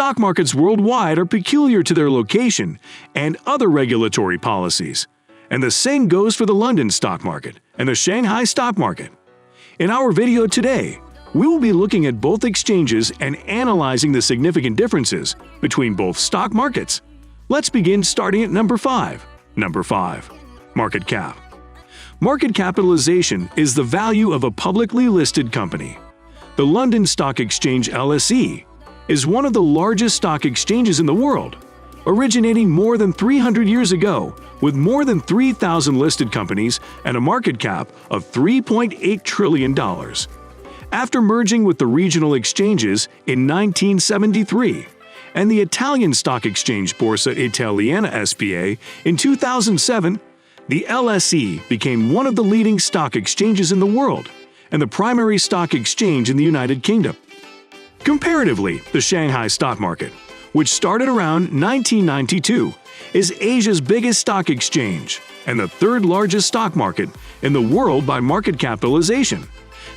stock markets worldwide are peculiar to their location and other regulatory policies. And the same goes for the London stock market and the Shanghai stock market. In our video today, we will be looking at both exchanges and analyzing the significant differences between both stock markets. Let's begin starting at number 5. Number 5. Market cap. Market capitalization is the value of a publicly listed company. The London Stock Exchange (LSE) is one of the largest stock exchanges in the world, originating more than 300 years ago with more than 3,000 listed companies and a market cap of $3.8 trillion. After merging with the regional exchanges in 1973 and the Italian stock exchange Borsa Italiana SpA in 2007, the LSE became one of the leading stock exchanges in the world and the primary stock exchange in the United Kingdom. Comparatively, the Shanghai stock market, which started around 1992, is Asia's biggest stock exchange and the third largest stock market in the world by market capitalization,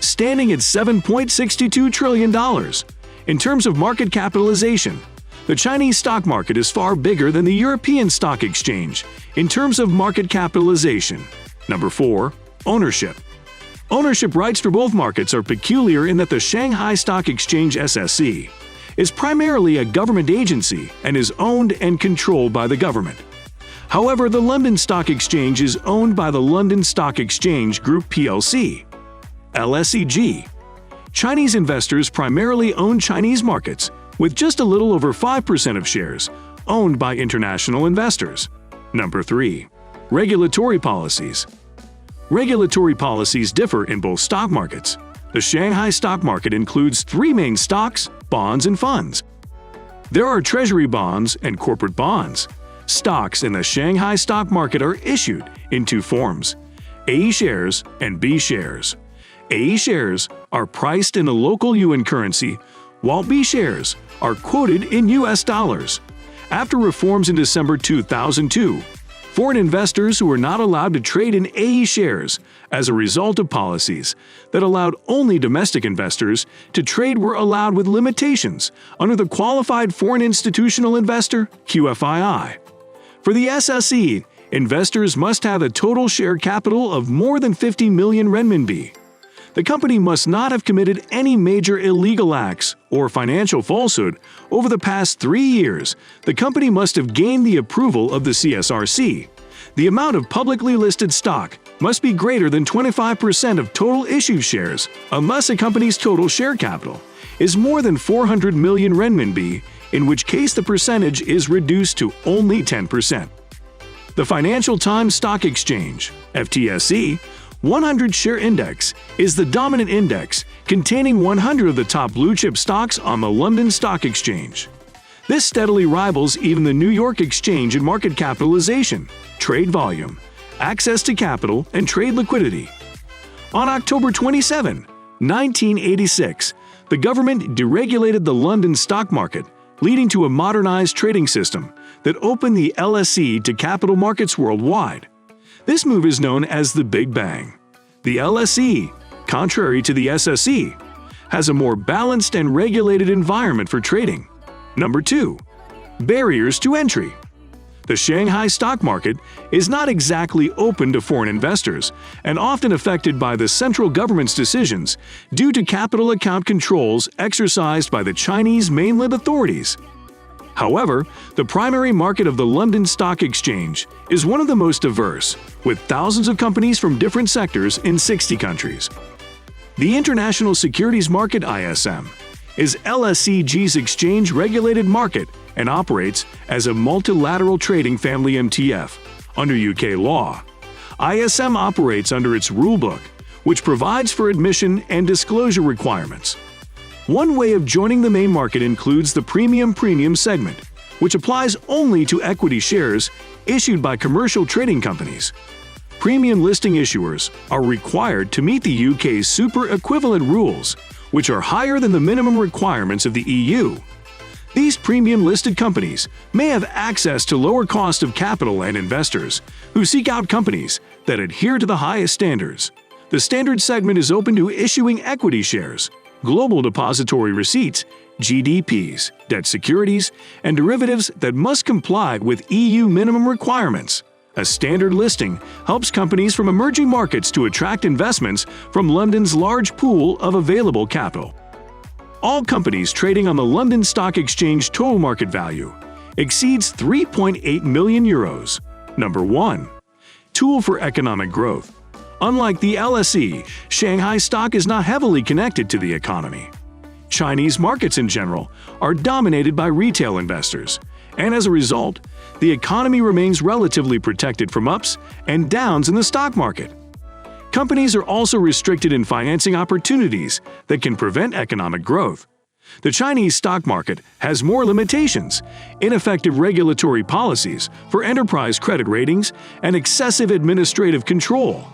standing at $7.62 trillion. In terms of market capitalization, the Chinese stock market is far bigger than the European stock exchange in terms of market capitalization. Number 4. Ownership. Ownership rights for both markets are peculiar in that the Shanghai Stock Exchange (SSE) is primarily a government agency and is owned and controlled by the government. However, the London Stock Exchange is owned by the London Stock Exchange Group plc (LSEG). Chinese investors primarily own Chinese markets, with just a little over 5% of shares owned by international investors. Number 3. Regulatory policies. Regulatory policies differ in both stock markets. The Shanghai stock market includes 3 main stocks, bonds, and funds. There are treasury bonds and corporate bonds. Stocks in the Shanghai stock market are issued in 2 forms: A shares and B shares. A shares are priced in a local yuan currency, while B shares are quoted in US dollars. After reforms in December 2002, foreign investors who were not allowed to trade in AE shares as a result of policies that allowed only domestic investors to trade were allowed with limitations under the Qualified Foreign Institutional Investor (QFII). For the SSE, investors must have a total share capital of more than 50 million renminbi. The company must not have committed any major illegal acts or financial falsehood over the past 3 years. The company must have gained the approval of the CSRC. The amount of publicly listed stock must be greater than 25% of total issued shares unless a company's total share capital is more than 400 million renminbi, in which case the percentage is reduced to only 10%. The Financial Times Stock Exchange (FTSE) 100 Share Index is the dominant index containing 100 of the top blue-chip stocks on the London Stock Exchange. This steadily rivals even the New York Exchange in market capitalization, trade volume, access to capital, and trade liquidity. On October 27, 1986, the government deregulated the London stock market, leading to a modernized trading system that opened the LSE to capital markets worldwide. This move is known as the Big Bang. The LSE, contrary to the SSE, has a more balanced and regulated environment for trading. Number 2. Barriers to entry. The Shanghai stock market is not exactly open to foreign investors and often affected by the central government's decisions due to capital account controls exercised by the Chinese mainland authorities. However, the primary market of the London Stock Exchange is one of the most diverse, with thousands of companies from different sectors in 60 countries. The International Securities Market (ISM) is LSEG's exchange-regulated market and operates as a multilateral trading family (MTF) under UK law. ISM operates under its rulebook, which provides for admission and disclosure requirements. One way of joining the main market includes the premium segment, which applies only to equity shares issued by commercial trading companies. Premium listing issuers are required to meet the UK's super equivalent rules, which are higher than the minimum requirements of the EU. These premium listed companies may have access to lower cost of capital and investors who seek out companies that adhere to the highest standards. The standard segment is open to issuing equity shares, global depository receipts, GDPs, debt securities, and derivatives that must comply with EU minimum requirements. A standard listing helps companies from emerging markets to attract investments from London's large pool of available capital. All companies trading on the London Stock Exchange total market value exceeds 3.8 million euros. Number 1. Tool for economic growth. Unlike the LSE, Shanghai stock is not heavily connected to the economy. Chinese markets in general are dominated by retail investors, and as a result, the economy remains relatively protected from ups and downs in the stock market. Companies are also restricted in financing opportunities that can prevent economic growth. The Chinese stock market has more limitations, ineffective regulatory policies for enterprise credit ratings, and excessive administrative control.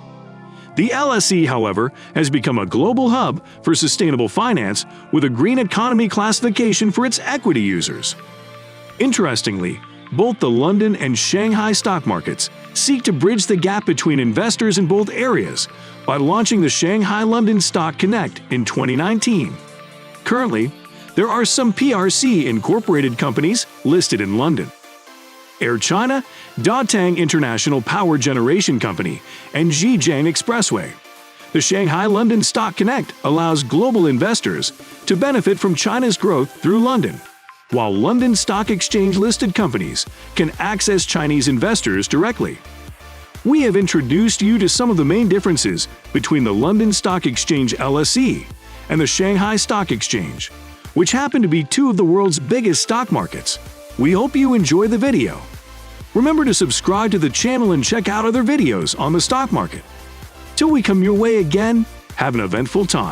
The LSE, however, has become a global hub for sustainable finance with a green economy classification for its equity users. Interestingly, both the London and Shanghai stock markets seek to bridge the gap between investors in both areas by launching the Shanghai London Stock Connect in 2019. Currently, there are some PRC-incorporated companies listed in London: Air China, Datang International Power Generation Company, and Zhejiang Expressway. The Shanghai London Stock Connect allows global investors to benefit from China's growth through London, while London Stock Exchange-listed companies can access Chinese investors directly. We have introduced you to some of the main differences between the London Stock Exchange LSE and the Shanghai Stock Exchange, which happen to be two of the world's biggest stock markets. We hope you enjoy the video. Remember to subscribe to the channel and check out other videos on the stock market. Till we come your way again, have an eventful time.